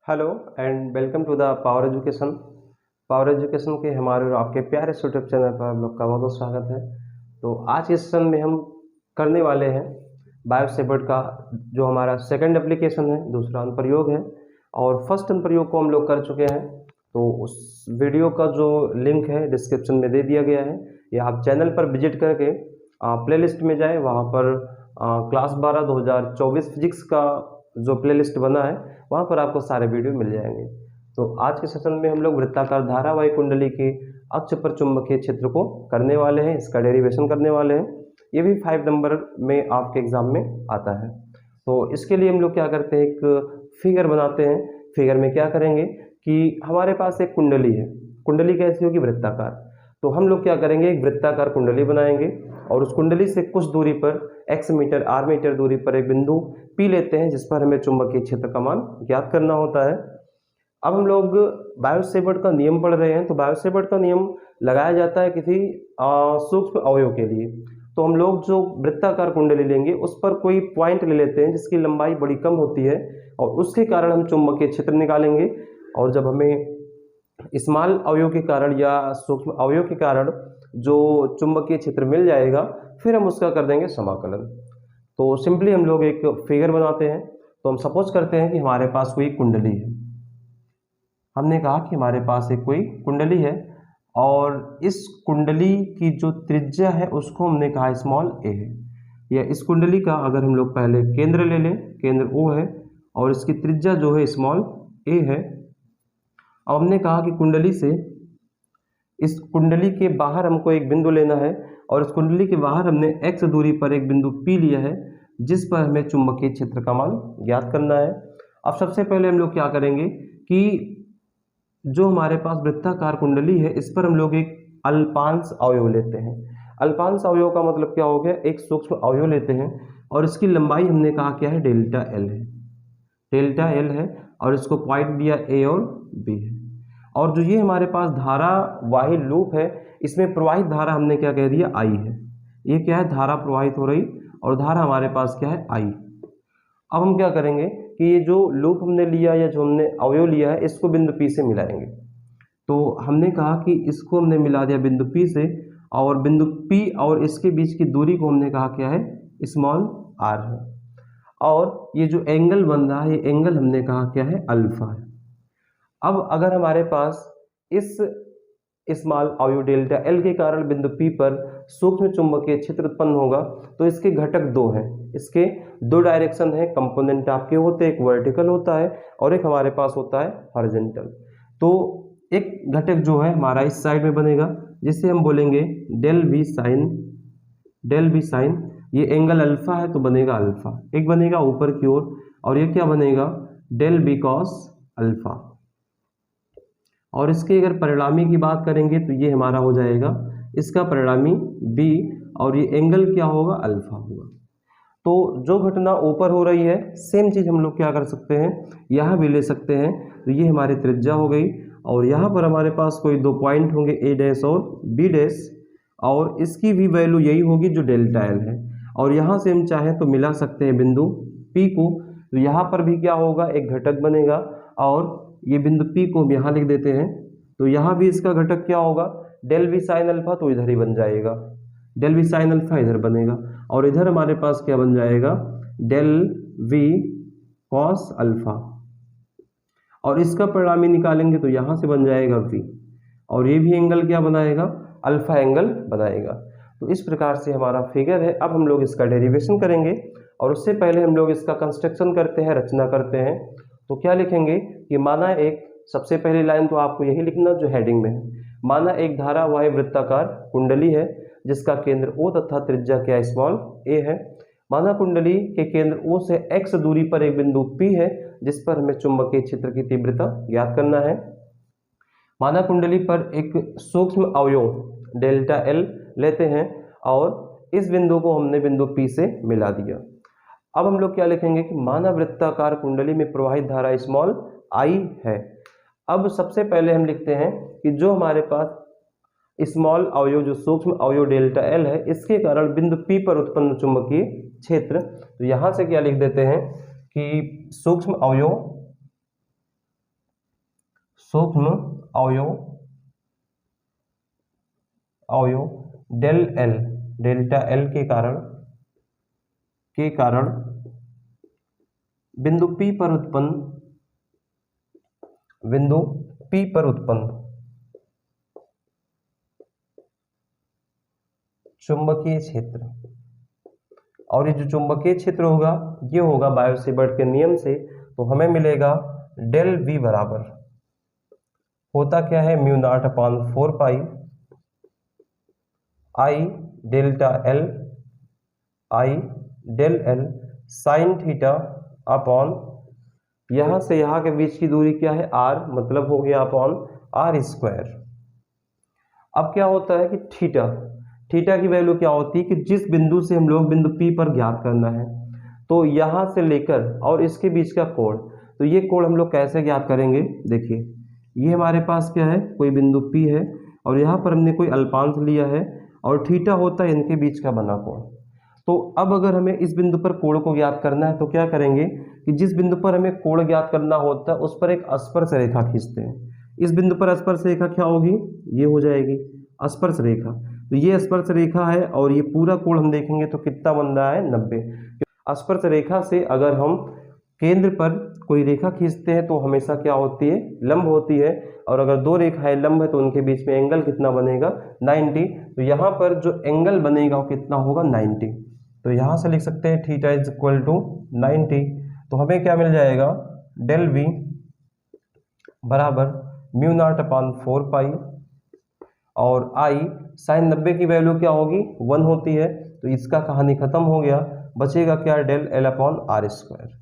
Hello and welcome to the power education. Power education के हमारे और आपके प्यारे यूट्यूब चैनल पर आप लोग का बहुत बहुत स्वागत है। तो आज के सेशन में हम करने वाले हैं बायोसेवर्ट का जो हमारा सेकंड एप्लीकेशन है, दूसरा अनुप्रयोग है और फर्स्ट अनुप्रयोग को हम लोग कर चुके हैं। तो उस वीडियो का जो लिंक है डिस्क्रिप्शन में दे दिया गया है, या आप चैनल पर विजिट करके प्लेलिस्ट में जाए, वहाँ पर क्लास 12 2024 फिजिक्स का जो प्लेलिस्ट बना है वहाँ पर आपको सारे वीडियो मिल जाएंगे। तो आज के सेशन में हम लोग वृत्ताकार धारावाही कुंडली के अक्ष पर चुंबकीय क्षेत्र को करने वाले हैं, इसका डेरिवेशन करने वाले हैं। ये भी 5 नंबर में आपके एग्जाम में आता है। तो इसके लिए हम लोग क्या करते हैं, एक फिगर बनाते हैं। फिगर में क्या करेंगे कि हमारे पास एक कुंडली है। कुंडली कैसी होगी? वृत्ताकार। तो हम लोग क्या करेंगे, एक वृत्ताकार कुंडली बनाएंगे और उस कुंडली से कुछ दूरी पर x मीटर r मीटर दूरी पर एक बिंदु P लेते हैं, जिस पर हमें चुंबकीय क्षेत्र का मान ज्ञात करना होता है। अब हम लोग बायोसेवर्ट का नियम पढ़ रहे हैं। तो बायोसेवर्ट का नियम लगाया जाता है किसी सूक्ष्म अवयव के लिए। तो हम लोग जो वृत्ताकार कुंडली लेंगे उस पर कोई पॉइंट ले लेते हैं जिसकी लंबाई बड़ी कम होती है और उसके कारण हम चुंबकीय क्षेत्र निकालेंगे। और जब हमें स्मॉल अवयव के कारण या सूक्ष्म अवयव के कारण जो चुंबकीय क्षेत्र मिल जाएगा, फिर हम उसका कर देंगे समाकलन। तो सिंपली हम लोग एक फिगर बनाते हैं। तो हम सपोज करते हैं कि हमारे पास कोई कुंडली है। हमने कहा कि हमारे पास एक कोई कुंडली है और इस कुंडली की जो त्रिज्या है उसको हमने कहा स्मॉल ए है। या इस कुंडली का अगर हम लोग पहले केंद्र ले लें, केंद्र ओ है और इसकी त्रिज्या जो है स्मॉल ए है। अब हमने कहा कि कुंडली से इस कुंडली के बाहर हमको एक बिंदु लेना है और इस कुंडली के बाहर हमने x दूरी पर एक बिंदु P लिया है, जिस पर हमें चुंबकीय क्षेत्र का मान ज्ञात करना है। अब सबसे पहले हम लोग क्या करेंगे कि जो हमारे पास वृत्ताकार कुंडली है इस पर हम लोग एक अल्पांश अवयव लेते हैं। अल्पांश अवयव का मतलब क्या हो गया, एक सूक्ष्म अवयव लेते हैं और इसकी लंबाई हमने कहा क्या है, डेल्टा एल है। डेल्टा एल है और इसको पॉइंट दिया ए और बी है। और जो ये हमारे पास धारावाही लूप है, इसमें प्रवाहित धारा हमने क्या कह दिया, आई है। ये क्या है, धारा प्रवाहित हो रही और धारा हमारे पास क्या है, आई। अब हम क्या करेंगे कि ये जो लूप हमने लिया या जो हमने अवयव लिया है इसको बिंदु P से मिलाएंगे। तो हमने कहा कि इसको हमने मिला दिया बिंदु P से और बिंदु P और इसके बीच की दूरी को हमने कहा क्या है, स्मॉल r है। और ये जो एंगल बन रहा है, ये एंगल हमने कहा क्या है, अल्फा है। अब अगर हमारे पास इस स्मॉल अवयव डेल्टा एल के कारण बिंदु P पर सूक्ष्म चुंबकीय क्षेत्र उत्पन्न होगा, तो इसके घटक दो हैं। इसके दो डायरेक्शन है, कंपोनेंट आपके होते हैं, एक वर्टिकल होता है और एक हमारे पास होता है हॉरिजॉन्टल। तो एक घटक जो है हमारा इस साइड में बनेगा, जिसे हम बोलेंगे del v sine. Del v sine, ये एंगल अल्फा है तो बनेगा अल्फा। एक बनेगा ऊपर की ओर और ये क्या बनेगा, डेल बी कॉस अल्फा। और इसके अगर परिणामी की बात करेंगे तो ये हमारा हो जाएगा इसका परिणामी b और ये एंगल क्या होगा, अल्फा होगा। तो जो घटना ऊपर हो रही है सेम चीज हम लोग क्या कर सकते हैं, यहाँ भी ले सकते हैं। तो ये हमारी त्रिज्या हो गई और यहाँ पर हमारे पास कोई दो पॉइंट होंगे, a डैश और b डैश, और इसकी भी वैल्यू यही होगी जो डेल्टा एल है। और यहाँ से हम चाहें तो मिला सकते हैं बिंदु P को। तो यहाँ पर भी क्या होगा, एक घटक बनेगा और ये बिंदु P को हम यहाँ लिख देते हैं। तो यहाँ भी इसका घटक क्या होगा, डेल वी साइन अल्फा, तो इधर ही बन जाएगा। डेल वी साइन अल्फा इधर बनेगा और इधर हमारे पास क्या बन जाएगा, डेल वी कॉस अल्फा। और इसका परिणामी निकालेंगे तो यहाँ से बन जाएगा v और ये भी एंगल क्या बनाएगा, अल्फा एंगल बनाएगा। तो इस प्रकार से हमारा फिगर है। अब हम लोग इसका डेरिवेशन करेंगे और उससे पहले हम लोग इसका कंस्ट्रक्शन करते हैं, रचना करते हैं। तो क्या लिखेंगे कि माना एक, सबसे पहली लाइन तो आपको यही लिखना जो हेडिंग में है, माना एक धारावाही वृत्ताकार कुंडली है जिसका केंद्र O तथा त्रिज्या क्या स्मॉल a है। माना कुंडली के केंद्र O से x दूरी पर एक बिंदु P है जिस पर हमें चुंबकीय क्षेत्र की तीव्रता ज्ञात करना है। माना कुंडली पर एक सूक्ष्म अवयव डेल्टा L लेते हैं और इस बिंदु को हमने बिंदु P से मिला दिया। अब हम लोग क्या लिखेंगे कि माना वृत्ताकार कुंडली में प्रवाहित धारा स्मॉल i है। अब सबसे पहले हम लिखते हैं कि जो हमारे पास स्मॉल अवयव जो सूक्ष्म अवयव डेल्टा एल है, इसके कारण बिंदु P पर उत्पन्न चुंबकीय क्षेत्र। तो यहाँ से क्या लिख देते हैं कि सूक्ष्म अवयव सूक्ष्म अवयव डेल एल, डेल्टा एल के कारण बिंदु P पर उत्पन्न चुंबकीय क्षेत्र, और ये जो चुंबकीय क्षेत्र होगा ये होगा बायो-सेवर्ट के नियम से, तो हमें मिलेगा डेल V बराबर होता क्या है, mu not upon 4 pi I del L sine theta upon यहां से यहां के बीच की दूरी क्या है, r, मतलब हो गया अपॉन r स्क्वायर। अब क्या होता है कि थीटा की वैल्यू क्या होती है कि जिस बिंदु से हम लोग बिंदु P पर ज्ञात करना है, तो यहां से लेकर और इसके बीच का कोण, तो ये कोण हम लोग कैसे ज्ञात करेंगे, देखिए ये हमारे पास क्या है, कोई बिंदु P है और यहाँ पर हमने कोई अल्पांश लिया है और थीटा होता है इनके बीच का बना कोण। तो अब अगर हमें इस बिंदु पर कोण को ज्ञात करना है तो क्या करेंगे कि जिस बिंदु पर हमें कोण ज्ञात करना होता है उस पर एक स्पर्श रेखा खींचते हैं। इस बिंदु पर स्पर्श रेखा क्या होगी, ये हो जाएगी स्पर्श रेखा। तो ये स्पर्श रेखा है और ये पूरा कोण हम देखेंगे तो कितना बन रहा है, 90। स्पर्श रेखा से अगर हम केंद्र पर कोई रेखा खींचते हैं तो हमेशा क्या होती है, लंब होती है, और अगर दो रेखाएं लंब है तो उनके बीच में एंगल कितना बनेगा, 90। तो यहाँ पर जो एंगल बनेगा वो कितना होगा, 90। तो यहाँ से लिख सकते हैं थीटा इज इक्वल टू 90। तो हमें क्या मिल जाएगा, डेल वी बराबर म्यू नॉट अपॉन 4 पाई और आई साइन 90 की वैल्यू क्या होगी, 1 होती है। तो इसका कहानी खत्म हो गया, बचेगा क्या, del L upon are square.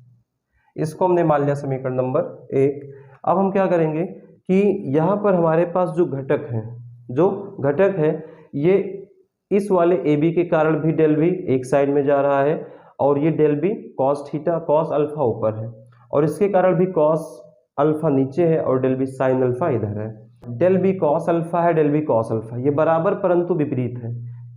इसको हमने मान लिया समीकरण नंबर 1। अब हम क्या करेंगे कि यहाँ पर हमारे पास जो घटक है ये इस वाले ए बी के कारण भी डेल वी एक साइड में जा रहा है और ये del b cos theta cos alpha ऊपर है और इसके कारण भी कॉस अल्फा नीचे है और डेल बी साइन अल्फा इधर है। डेल बी कॉस अल्फा है, डेल बी कॉस अल्फा, ये बराबर परंतु विपरीत है,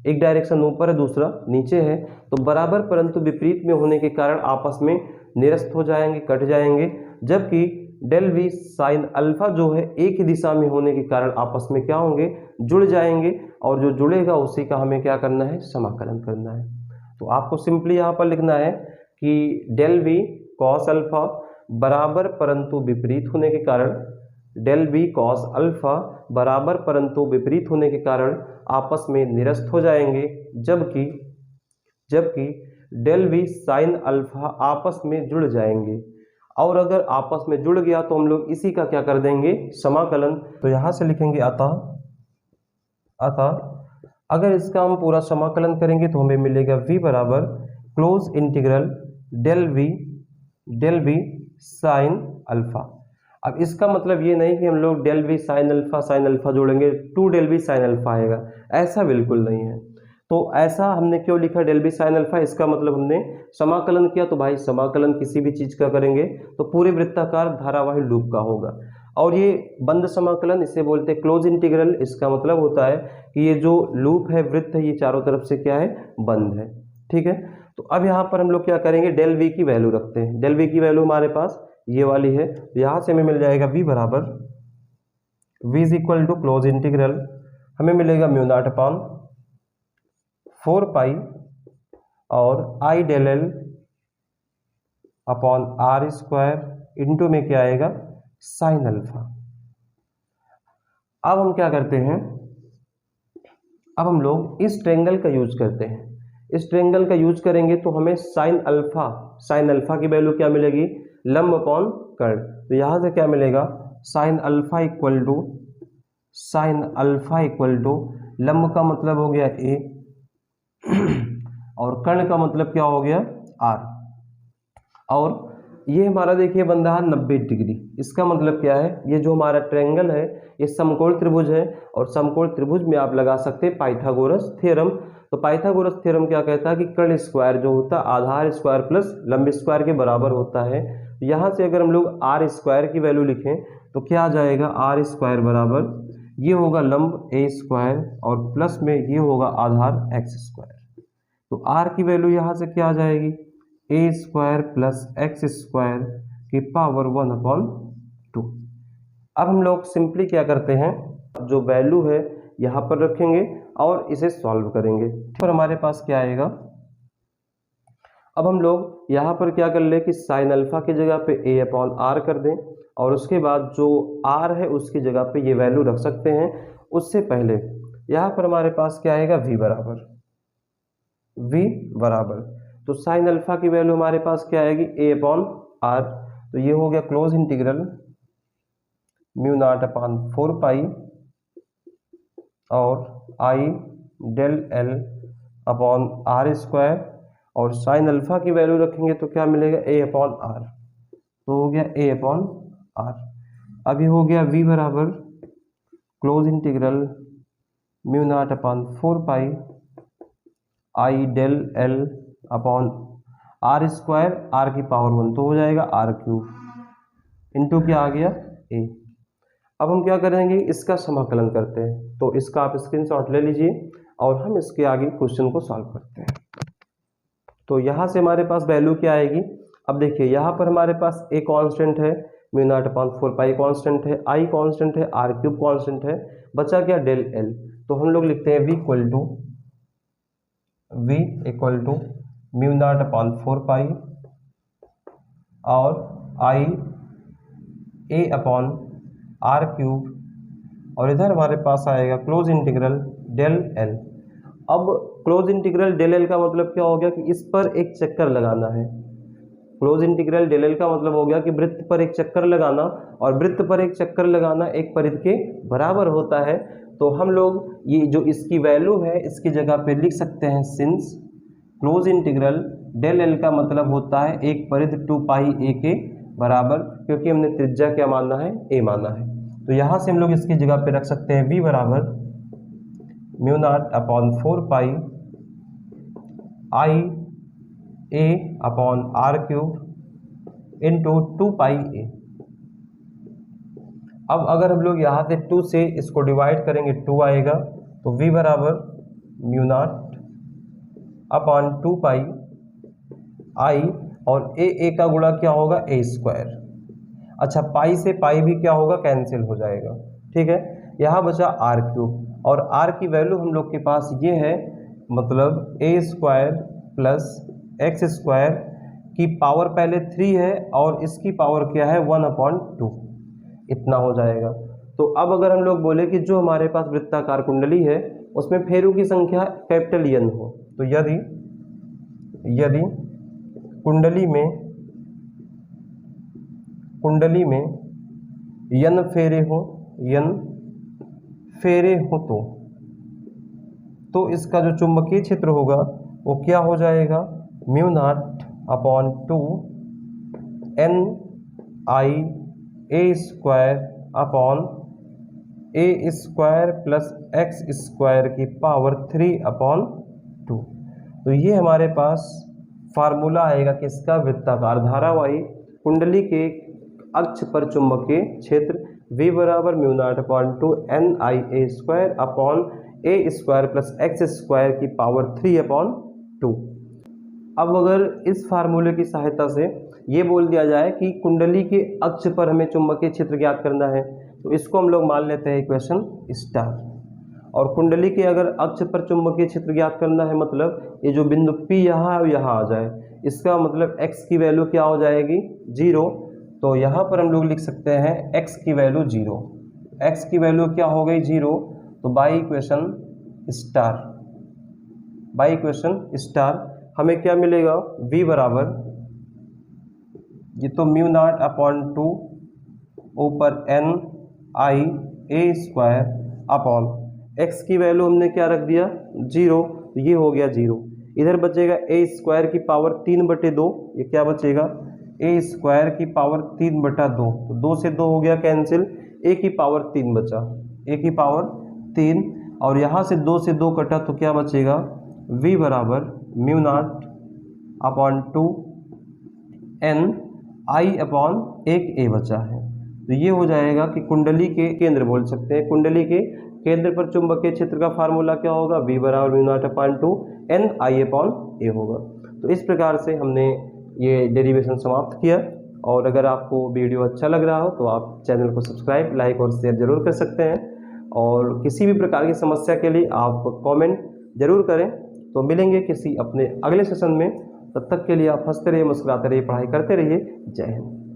एक डायरेक्शन ऊपर है दूसरा नीचे है। तो बराबर परंतु विपरीत में होने के कारण आपस में निरस्त हो जाएंगे, कट जाएंगे, जबकि डेल वी साइन अल्फा जो है एक ही दिशा में होने के कारण आपस में क्या होंगे, जुड़ जाएंगे, और जो जुड़ेगा उसी का हमें क्या करना है, समाकलन करना है। तो आपको सिंपली यहाँ पर लिखना है कि डेल वी कॉस अल्फा बराबर परंतु विपरीत होने के कारण, डेल वी कॉस अल्फा बराबर परंतु विपरीत होने के कारण आपस में निरस्त हो जाएंगे, जबकि डेल वी साइन अल्फा आपस में जुड़ जाएंगे। और अगर आपस में जुड़ गया तो हम लोग इसी का क्या कर देंगे, समाकलन। तो यहाँ से लिखेंगे अतः अगर इसका हम पूरा समाकलन करेंगे तो हमें मिलेगा v बराबर close integral del v sine alpha. अब इसका मतलब ये नहीं कि हम लोग डेल वी साइन अल्फा जोड़ेंगे 2 डेल वी साइन अल्फा आएगा, ऐसा बिल्कुल नहीं है। तो ऐसा हमने क्यों लिखा डेल बी साइन अल्फा, इसका मतलब हमने समाकलन किया। तो भाई समाकलन किसी भी चीज का करेंगे तो पूरे वृत्ताकार धारावाही लूप का होगा, और ये बंद समाकलन इसे बोलते हैं क्लोज इंटीग्रल। इसका मतलब होता है कि ये जो लूप है, वृत्त है, ये चारों तरफ से क्या है, बंद है। ठीक है, तो अब यहाँ पर हम लोग क्या करेंगे, डेल वी की वैल्यू रखते हैं। डेल वी की वैल्यू हमारे पास ये वाली है, यहाँ से हमें मिल जाएगा v बराबर v is equal to close integral, हमें मिलेगा म्यू नॉट अपॉन 4 पाई और I del L upon are square into में क्या आएगा, साइन अल्फा। अब हम क्या करते हैं, अब हम लोग इस ट्रायंगल का यूज करते हैं। इस ट्रायंगल का यूज करेंगे तो हमें साइन अल्फा की वैल्यू क्या मिलेगी, लंब अपॉन कर्ण। तो यहां से क्या मिलेगा, साइन अल्फा इक्वल टू लंब का मतलब हो गया ए और कर्ण का मतलब क्या हो गया, आर। और ये हमारा देखिए बन रहा 90 डिग्री। इसका मतलब क्या है, ये जो हमारा ट्रायंगल है ये समकोण त्रिभुज है, और समकोण त्रिभुज में आप लगा सकते हैं पाइथागोरस थ्योरम। तो पाइथागोरस थ्योरम क्या कहता है कि कर्ण स्क्वायर जो होता है आधार स्क्वायर प्लस लंब स्क्वायर के बराबर होता है। यहाँ से अगर हम लोग आर स्क्वायर की वैल्यू लिखें तो क्या आ जाएगा, आर स्क्वायर बराबर ये होगा लंब ए स्क्वायर और प्लस में ये होगा आधार एक्स स्क्वायर। तो आर की वैल्यू यहाँ से क्या आ जाएगी, ए स्क्वायर प्लस एक्स स्क्वायर की पावर 1/2। अब हम लोग सिंपली क्या करते हैं, जो वैल्यू है यहाँ पर रखेंगे और इसे सॉल्व करेंगे। फिर हमारे पास क्या आएगा, अब हम लोग यहाँ पर क्या कर ले कि साइन अल्फा की जगह पे a अपॉन आर कर दें और उसके बाद जो r है उसकी जगह पे ये वैल्यू रख सकते हैं। उससे पहले यहाँ पर हमारे पास क्या आएगा, v बराबर तो साइन अल्फा की वैल्यू हमारे पास क्या आएगी, a अपॉन आर। तो ये हो गया close integral mu not upon 4 pi और I del L upon are square, और साइन अल्फा की वैल्यू रखेंगे तो क्या मिलेगा, a अपॉन आर। तो हो गया a अपॉन आर। अभी हो गया v बराबर close integral mu not upon 4 pi I del L upon are square r की पावर 1, तो हो जाएगा आर क्यूब इंटू क्या आ गया a। अब हम क्या करेंगे, इसका समाकलन करते हैं। तो इसका आप स्क्रीनशॉट ले लीजिए और हम इसके आगे क्वेश्चन को सॉल्व करते हैं। तो यहाँ से हमारे पास वैल्यू क्या आएगी, अब देखिए यहाँ पर हमारे पास a कांस्टेंट है, mu not upon 4 pi constant है, i कांस्टेंट है, आर क्यूब कांस्टेंट है, बचा क्या डेल एल। तो हम लोग लिखते हैं v equal to mu not upon 4 pi और i a upon r cube, और इधर हमारे पास आएगा क्लोज इंटीग्रल डेल एल। अब क्लोज इंटीग्रल डेल एल का मतलब क्या हो गया कि इस पर एक चक्कर लगाना है। क्लोज इंटीग्रल डेल एल का मतलब हो गया कि वृत्त पर एक चक्कर लगाना, और वृत्त पर एक चक्कर लगाना एक परिधि के बराबर होता है। तो हम लोग ये जो इसकी वैल्यू है इसकी जगह पे लिख सकते हैं since close integral del l का मतलब होता है एक परिधि 2 पाई a के बराबर, क्योंकि हमने त्रिज्या क्या माना है, a माना है। तो यहाँ से हम लोग इसकी जगह पे रख सकते हैं v बराबर mu not upon 4 pi i a upon r cube into 2 pi a। अब अगर हम लोग यहाँ से 2 से इसको डिवाइड करेंगे 2 आएगा, तो v बराबर म्यू नॉट अपॉन 2 पाई आई, और a का गुणा क्या होगा, a स्क्वायर। अच्छा, पाई से पाई भी क्या होगा, कैंसिल हो जाएगा, ठीक है। यहाँ बचा आर क्यूब, और आर की वैल्यू हम लोग के पास ये है, मतलब a square plus x square की पावर पहले 3 है और इसकी पावर क्या है 1/2, इतना हो जाएगा। तो अब अगर हम लोग बोले कि जो हमारे पास वृत्ताकार कुंडली है उसमें फेरों की संख्या कैपिटल N हो, तो यदि कुंडली में N फेरे हो तो इसका जो चुंबकीय क्षेत्र होगा वो क्या हो जाएगा, mu naught upon 2 n i a square upon a square plus x square की पावर 3/2। तो ये हमारे पास फार्मूला आएगा किसका, वृत्ताकार धारावाही कुंडली के अक्ष पर चुंबकीय क्षेत्र v बराबर mu not upon 2 n i a square upon a square plus x square की पावर 3/2। अब अगर इस फार्मूले की सहायता से ये बोल दिया जाए कि कुंडली के अक्ष पर हमें चुंबकीय क्षेत्र ज्ञात करना है, तो इसको हम लोग मान लेते हैं इक्वेशन स्टार। और कुंडली के अगर अक्ष पर चुंबकीय क्षेत्र ज्ञात करना है, मतलब ये जो बिंदु P यहाँ है और यहाँ आ जाए, इसका मतलब x की वैल्यू क्या हो जाएगी, 0। तो यहाँ पर हम लोग लिख सकते हैं x की वैल्यू 0। x की वैल्यू क्या हो गई, 0। तो बाई इक्वेशन स्टार हमें क्या मिलेगा, v बराबर ये तो म्यू नॉट अपॉन 2 ऊपर n i a square upon x की वैल्यू हमने क्या रख दिया, 0। तो ये हो गया 0। इधर बचेगा a स्क्वायर की पावर 3/2, ये क्या बचेगा, a स्क्वायर की पावर 3/2। तो 2 से 2 हो गया कैंसिल, a की पावर 3 बचा, a की पावर 3, और यहाँ से 2 से 2 कटा तो क्या बचेगा, v बराबर mu not upon 2 n i upon 1 a बचा है। तो ये हो जाएगा कि कुंडली के केंद्र बोल सकते हैं, कुंडली के केंद्र पर चुंबकीय क्षेत्र का फार्मूला क्या होगा, v बराबर mu not upon 2 n i upon a होगा। तो इस प्रकार से हमने ये डेरिवेशन समाप्त किया। और अगर आपको वीडियो अच्छा लग रहा हो तो आप चैनल को सब्सक्राइब, लाइक और शेयर ज़रूर कर सकते हैं। और किसी भी प्रकार की समस्या के लिए आप कमेंट ज़रूर करें। तो मिलेंगे किसी अपने अगले सेशन में, तब तक के लिए आप हंसते रहिए, मुस्कुराते रहिए, पढ़ाई करते रहिए। जय हिंद।